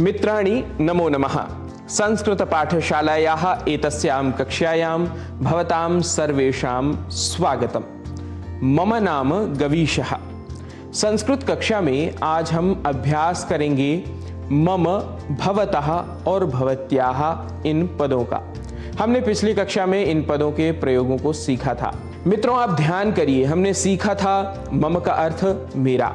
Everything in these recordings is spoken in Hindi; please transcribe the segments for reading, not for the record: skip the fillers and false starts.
मित्राणि नमो नमः। संस्कृतपाठशालायाः एतस्यां कक्षायां भवतां सर्वेषां स्वागतम्। मम नाम गवीशः। संस्कृत कक्षा में आज हम अभ्यास करेंगे मम, भवतः और भवत्याः इन पदों का। हमने पिछली कक्षा में इन पदों के प्रयोगों को सीखा था। मित्रों, आप ध्यान करिए, हमने सीखा था मम का अर्थ मेरा,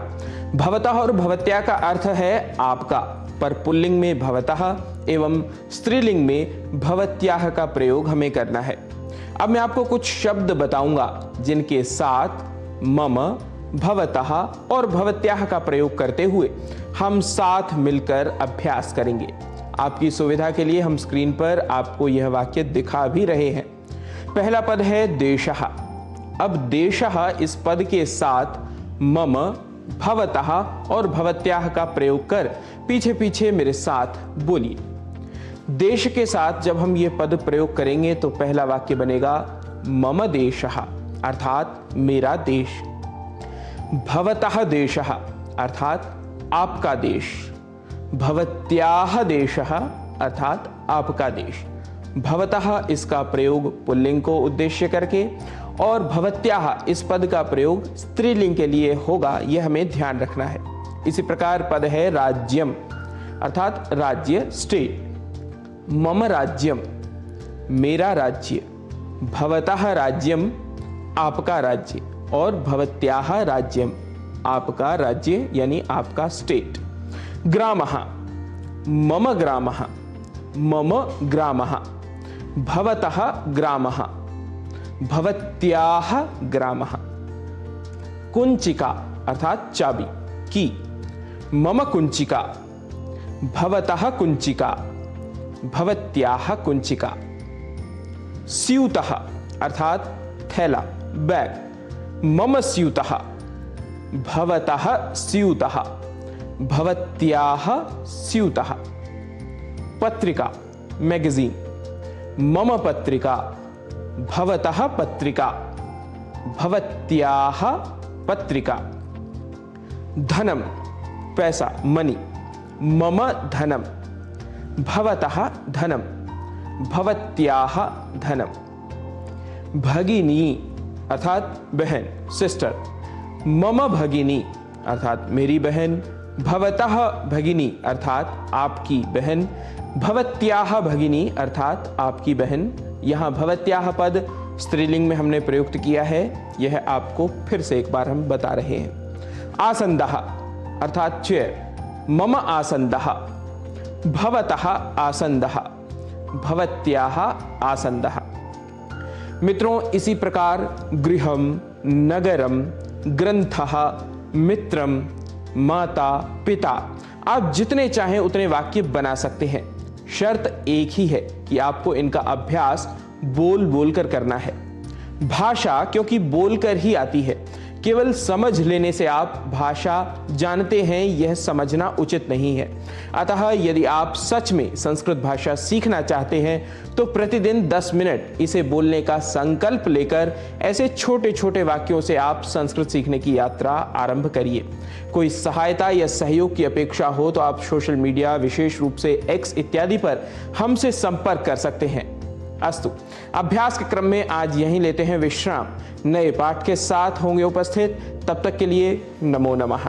भवतः और भवत्या का अर्थ है आपका, पर पुल्लिंग में भवतः एवं स्त्रीलिंग में भवत्याः का प्रयोग हमें करना है। अब मैं आपको कुछ शब्द बताऊंगा जिनके साथ मम, भवतः और भवत्याः का प्रयोग करते हुए हम साथ मिलकर अभ्यास करेंगे। आपकी सुविधा के लिए हम स्क्रीन पर आपको यह वाक्य दिखा भी रहे हैं। पहला पद है देशः। अब देशः इस पद के साथ मम, भवतः और भवत्याः का प्रयोग कर पीछे पीछे मेरे साथ बोलिए। देश के साथ जब हम ये पद प्रयोग करेंगे तो पहला वाक्य बनेगा मम देशः अर्थात मेरा देश। भवतः देशः अर्थात आपका देश। भवत्याः देशः अर्थात आपका देश। भवतः इसका प्रयोग पुल्लिंग को उद्देश्य करके और भवत्याः इस पद का प्रयोग स्त्रीलिंग के लिए होगा, यह हमें ध्यान रखना है। इसी प्रकार पद है राज्यम अर्थात राज्य, स्टेट। मम राज्यम मेरा राज्य, भवतः राज्यम आपका राज्य और भवत्याः राज्यम आपका राज्य यानी आपका स्टेट। ग्रामः मम ग्रामः, मम ग्रामः, भवतः ग्रामः, भवत्याः ग्रामः। कुंचिका अर्थात चाबी, की। मम कुंचिका, भवतः कुंचिका, भवत्याः कुंचिका। स्यूतः अर्थात थैला, बैग। मम स्यूतः, भवतः स्यूतः, भवत्याः स्यूतः। पत्रिका, मैगजीन। मम पत्रिका, भवतः पत्रिका, भवत्याः पत्रिका। धनम पैसा, मनी। मम धनम, भवतः धनम, भवत्याः धनम। भगिनी अर्थात बहन, सिस्टर। मम भगिनी अर्थात मेरी बहन, भवतः भगिनी अर्थात आपकी बहन, भवत्याः भगिनी अर्थात आपकी बहन। यहाँ भवत्याः पद स्त्रीलिंग में हमने प्रयुक्त किया है, यह आपको फिर से एक बार हम बता रहे हैं। आसन्दः अर्थात चेयर। मम आसन्दः, भवतः आसन्दः, भवत्याः आसन्दः। मित्रों, इसी प्रकार गृहम, नगरम, ग्रंथः, मित्रम, माता, पिता, आप जितने चाहें उतने वाक्य बना सकते हैं। शर्त एक ही है कि आपको इनका अभ्यास बोल बोल कर करना है। भाषा क्योंकि बोलकर ही आती है, केवल समझ लेने से आप भाषा जानते हैं यह समझना उचित नहीं है। अतः यदि आप सच में संस्कृत भाषा सीखना चाहते हैं तो प्रतिदिन 10 मिनट इसे बोलने का संकल्प लेकर ऐसे छोटे छोटे वाक्यों से आप संस्कृत सीखने की यात्रा आरंभ करिए। कोई सहायता या सहयोग की अपेक्षा हो तो आप सोशल मीडिया, विशेष रूप से एक्स इत्यादि पर हमसे संपर्क कर सकते हैं। अस्तु, अभ्यास के क्रम में आज यहीं लेते हैं विश्राम। नए पाठ के साथ होंगे उपस्थित, तब तक के लिए नमो नमः।